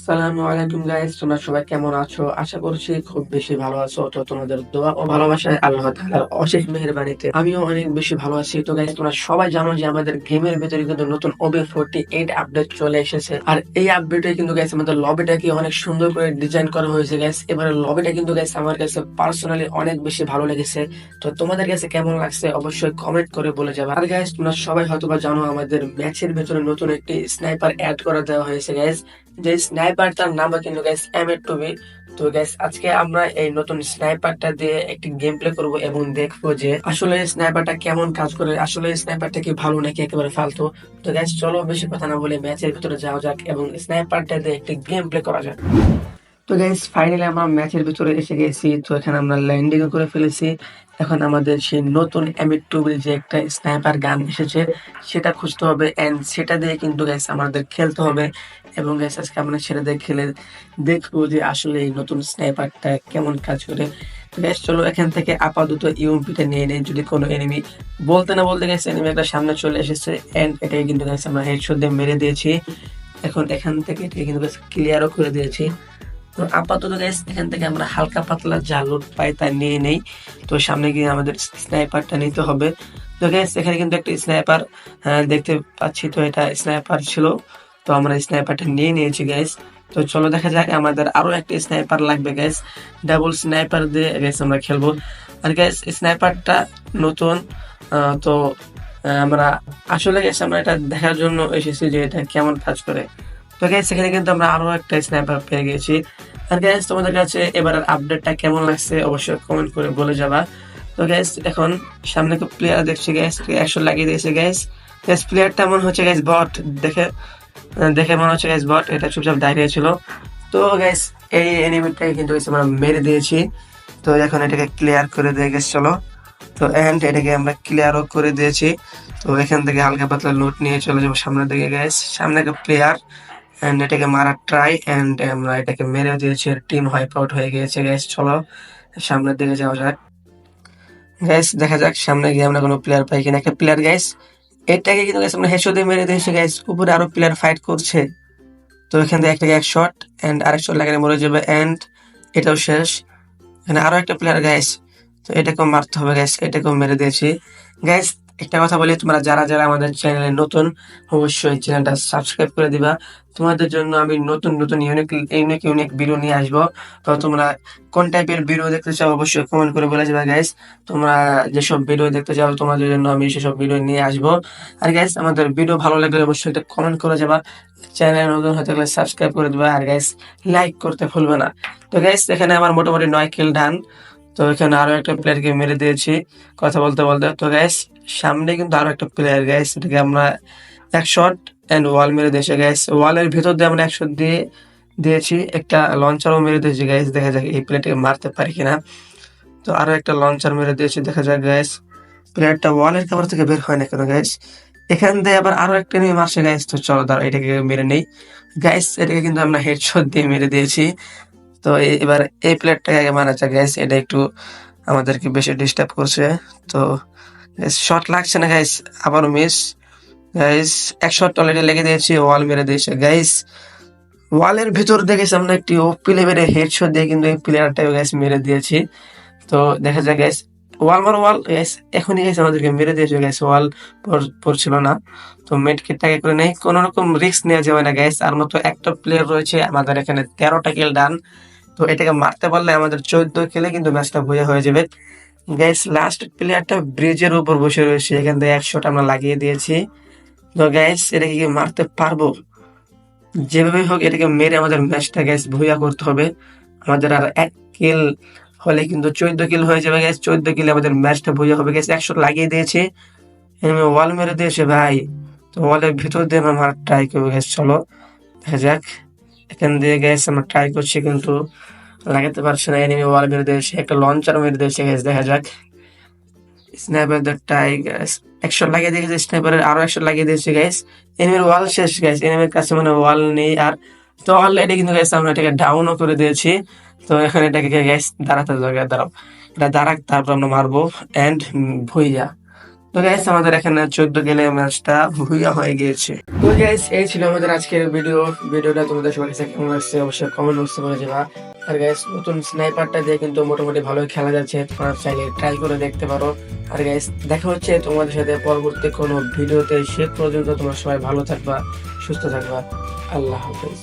আসসালামু আলাইকুম গাইস, তোমরা সবাই কেমন আছো? আশা করছি খুব বেশি ভালো আছো। তো তোমাদের দোয়া ও ভালোবাসায় আল্লাহ তাআলার অশেষ মেহেরবানিতে আমিও অনেক বেশি ভালো আছি। তো গাইস, তোমরা সবাই জানো যে আমাদের গেমের ভিতরে কিন্তু নতুন OB48 আপডেট চলে এসেছে। আর এই আপডেটে কিন্তু গাইস আমাদের লবিটাকে অনেক সুন্দর করে ডিজাইন করা হয়েছে গাইস। এবারে লবিটা কিন্তু গাইস আমার কাছে পার্সোনালি অনেক বেশি ভালো লেগেছে। তো তোমাদের কাছে কেমন লাগছে অবশ্যই কমেন্ট করে বলে যাবে। আর গাইস, তোমরা সবাই হয়তোবা জানো আমাদের ম্যাচের ভিতরে নতুন একটি স্নাইপার অ্যাড করে দেওয়া হয়েছে গাইস। যে স্নাইপারটার নাম কিন্তু গাইস M8-2B। তো গাইস, আজকে আমরা এই নতুন স্নাইপারটা দিয়ে একটি গেম প্লে করবো এবং দেখবো যে আসলে স্নাইপারটা কেমন কাজ করে, আসলে স্নাইপারটা কি ভালো নাকি একেবারে ফালতু। তো গাইস, চলো বেশি কথা না বলে ম্যাচের ভিতরে যাওয়া যাক এবং স্নাইপারটা দিয়ে একটি গেম প্লে করা যাক। তো গাইস, ফাইনালি আমরা ম্যাচের ভিতরে এসে গেছি। তো এখানে আমরা ল্যান্ডিং করে ফেলেছি। এখন আমাদের সেই নতুন M8-2B যে একটা স্নাইপার গান এসেছে সেটা খুঁজতে হবে এন্ড সেটা দিয়ে কিন্তু গাইস আমাদের খেলতে হবে। এবং গাইস, আজকে আমরা সেটা দিয়ে খেলে দেখবো যে আসলে এই নতুন স্নাইপারটা কেমন কাজ করে। তো গাইস, চলো এখান থেকে আপাতত ইউএমপিটা নিয়ে নেই। যদি কোনো এনিমি বলতে না বলতে গাইস এনিমি একটা সামনে চলে এসেছে এন্ড এটাকে কিন্তু গাইস আমরা হেডশট দিয়ে মেরে দিয়েছি। এখন এখান থেকে এটাকে কিন্তু গাইস ক্লিয়ারও করে দিয়েছি। তো আপাতত গাইস এখান থেকে আমরা হালকা পাতলা যা লুট পাই তা নিয়ে নেই। তো সামনে গিয়ে আমাদের স্নাইপারটা নিতে হবে। তো গাইস, এখানে কিন্তু একটা স্নাইপার দেখতে পাচ্ছি। তো এটা স্নাইপার ছিল। তো আমরা স্নাইপারটা নিয়ে নিয়েছি গাইস। তো চলো দেখা যাক, আমাদের আরো একটা স্নাইপার লাগবে গাইস। ডাবল স্নাইপার দিয়ে গাইস আমরা খেলবো। আর গাইস, স্নাইপারটা নতুন। তো আমরা আসলে গাইস আমরা এটা দেখার জন্য এসেছি যে এটা কেমন কাজ করে। তো গাইস, এখানে কিন্তু আমরা আরো একটা স্নাইপার পেয়ে গেছি। আর গাইস, তোমাদের কাছে এবারের আপডেটটা কেমন লাগছে অবশ্যই কমেন্ট করে বলে যাবা। তো গাইস, এখন সামনে তো প্লেয়ার দেখছি গাইস, 100 লাগিয়ে দিয়েছে গাইস। গাইস, প্লেয়ারটা মনে হচ্ছে গাইস বট। দেখে দেখে মনে হচ্ছে গাইস বট। এটা চুপচাপ দাঁড়িয়ে ছিল। তো গাইস, এই এনিমিটাকে কিন্তু গাইস আমরা মেরে দিয়েছি। তো এখন এটাকে ক্লিয়ার করে দিয়ে গেছে চলো। তো এন্ড এটাকে আমরা ক্লিয়ারও করে দিয়েছি। তো এখান থেকে হালকা পাতলা লুট নিয়ে চলে যাবো সামনের দিকে গাইস। সামনে একটা প্লেয়ার এন্ড এটাকে মারার ট্রাই এন্ড আমরা এটাকে মেরে দিয়েছি। টিম হোয়াইপ আউট হয়ে গিয়েছে গাইস। চলো সামনের দিকে যাওয়া যাক গাইস। দেখা যাক সামনে গিয়ে আমরা কোনো প্লেয়ার পাই কিনা। একটা প্লেয়ার গাইস, এটাকে কিন্তু গাইস আমরা হেডশট দিয়ে মেরে দিয়েছি গাইস। উপরে আরো প্লেয়ার ফাইট করছে। তো এখান থেকে একটাকে এক শট এন্ড আরেক শট লাগালে মরে যাবে এন্ড এটাও শেষ। এখানে আরো একটা প্লেয়ার গাইস। তো এটাকেও মারতে হবে গাইস। এটাকেও মেরে দিয়েছি গাইস। একটা কথা বলি, তোমরা যারা যারা আমাদের চ্যানেলে নতুন অবশ্যই চ্যানেলটা সাবস্ক্রাইব করে দিবা। তোমাদের জন্য আমি নতুন নতুন ইউনিক ইউনিক ইউনিক ভিডিও নিয়ে আসবো। তো তোমরা কোন টাইপের ভিডিও দেখতে চাও অবশ্যই কমেন্ট করে বলে যাবে গাইস। তোমরা যেসব ভিডিও দেখতে চাও তোমাদের জন্য আমি সেসব ভিডিও নিয়ে আসবো। আর গাইস, আমাদের ভিডিও ভালো লাগলে অবশ্যই একটা কমেন্ট করে যাবা। চ্যানেল নতুন হতে গেলে সাবস্ক্রাইব করে দিবা। আর গাইস, লাইক করতে ভুলবে না। তো গাইস, এখানে আমার মোটামুটি 9 কিল ডান। তো এখানে আরো একটা প্লেয়ারকে মেরে দিয়েছি কথা বলতে বলতে। তো গাইস, সামনে কিন্তু আরো একটা প্লেয়ার গাইস, এটাকে আমরা এক শট এন্ড ওয়াল মেরে দিয়েছি গাইস। ওয়ালের ভিতর দিয়ে আমরা 100 দিয়ে দিয়েছি। একটা লঞ্চারও মেরে দিয়েছি গাইস। দেখা যাক এই প্লেয়ারটাকে মারতে পারি কিনা। তো আরো একটা লঞ্চার মেরে দিয়েছি। দেখা যাক গাইস, প্লেয়ারটা ওয়ালের কভার থেকে বের হয় না কেন গাইস। এখান থেকে আবার আরো একটা নিয়ে মারছে গাইস। তো চলো দাঁড়া, এটাকে মেরে নেই গাইস। এটাকে কিন্তু আমরা হেডশট দিয়ে মেরে দিয়েছি। তো এবার এই প্লেয়ারটাকে আগে মারা যাক গাইস। এটা একটু আমাদেরকে বেশি ডিস্টার্ব করছে। তো শট লাগছে না গাইস, আবারও মিস গাইস। এক শট অলরেডি লেগে দিয়েছি, ওয়াল মেরে দিয়েছে গাইস। ওয়ালের ভিতর দেখে আমরা একটি ওপি লেভেলের হেডশট দিয়ে কিন্তু এই প্লেয়ারটাকে গাইস মেরে দিয়েছি। তো দেখা যায় গাইস, ওয়াল মারো ওয়াল গাইস। এখনই গাইস আমাদেরকে মেরে দিয়েছে গাইস। ওয়াল পড়ছিল না। তো মেড কিটটাকে করে নেই, কোন রকম রিস্ক নেওয়া যাবে না গাইস। আর মাত্র একটা প্লেয়ার রয়েছে, আমাদের এখানে 13টা কিল ডান। তো এটাকে মারতে পারলে আমাদের 14 কিলে কিন্তু ম্যাচটা বইয়া হয়ে যাবে গাইস। লাস্ট প্লেয়ারটা ব্রিজের উপর বসে রয়েছে, এখান থেকে এক শট আমরা লাগিয়ে দিয়েছি। তো গাইস, এটাকে কি মারতে পারবো? যেভাবে হোক এটাকে মেরে আমাদের ম্যাচটা গাইস ভুইয়া করতে হবে। আমাদের আর এক কিল হলে কিন্তু 14 কিল হয়ে যাবে গাইস। 14 কিলে আমাদের ম্যাচটা ভুইয়া হবে গাইস। 100 লাগিয়ে দিয়েছে, ওয়াল মেরে দিয়েছে ভাই। তো ওয়ালের ভিতর দিয়ে আমরা মারার ট্রাই করবো গাইস। চলো দেখা যাক। এখান দিয়ে গাইস আমরা ট্রাই করছি কিন্তু লাগাতে পারছে না। এনিমি ওয়াল মেরে দিয়েছে, একটা লঞ্চার মেরে দিয়েছে গাইস। দেখা যাক। স্নাইপার দ্য টাইগার্স 100 লাগিয়ে দিয়েছে, স্নাইপারের আরো 100 লাগিয়ে দিয়েছে গাইস। এনিমির ওয়াল শেষ গাইস। এনিমির কাছে মানে ওয়াল নেই আর। তো অলরেডি কিন্তু গাইস আমরা এটাকে ডাউনও করে দিয়েছি। তো এখন এটাকে গাইস দাঁড়াতে জায়গায় দাঁড়াও, এটা দাঁড়াক, তারপর আমরা মারবো এন্ড ভুইয়া। তো গাইস আমাদের এখানে 14 গেলে ম্যাচটা ভুইয়া হয়ে গিয়েছে। তো গাইস এই ছিল আমাদের আজকের ভিডিওটা তোমাদের সবার কাছে কেমন লাগছে অবশ্যই কমেন্ট বক্সে বলে যাবা। আর গাইস নতুন স্নাইপারটা দিয়ে কিন্তু মোটামুটি ভালোই খেলা যাচ্ছে, তোমরা চাইলে ট্রাই করে দেখতে পারো। আর গাইস দেখা হচ্ছে তোমাদের সাথে পরবর্তী কোনো ভিডিওতে, সে পর্যন্ত তোমরা সবাই ভালো থাকবা, সুস্থ থাকবা। আল্লাহ হাফেজ।